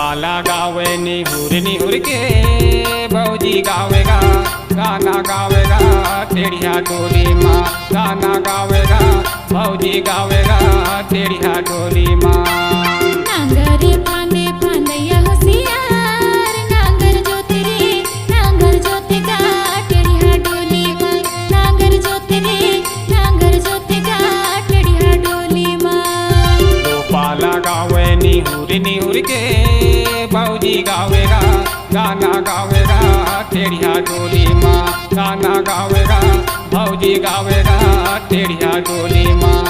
गोपाला गावे निहुर के भौजी गावेगा गाना गावेगा टेढ़िया डोली माँ गाना गावेगा भौजी गावेगा टेढ़िया डोली माँ। नांगरे फांदे फांदैया होशियार नांगर जोते रे नांगर जोते का टेढ़िया डोली माँ नांगर जोते रे नांगर जोते का टेढ़िया डोली माँ। गोपाला गावे निहुर के भौजी गावेगा गाना गावेगा टेढ़िया डोली माँ गाना गावेगा भौजी गावेगा टेढ़िया डोली माँ।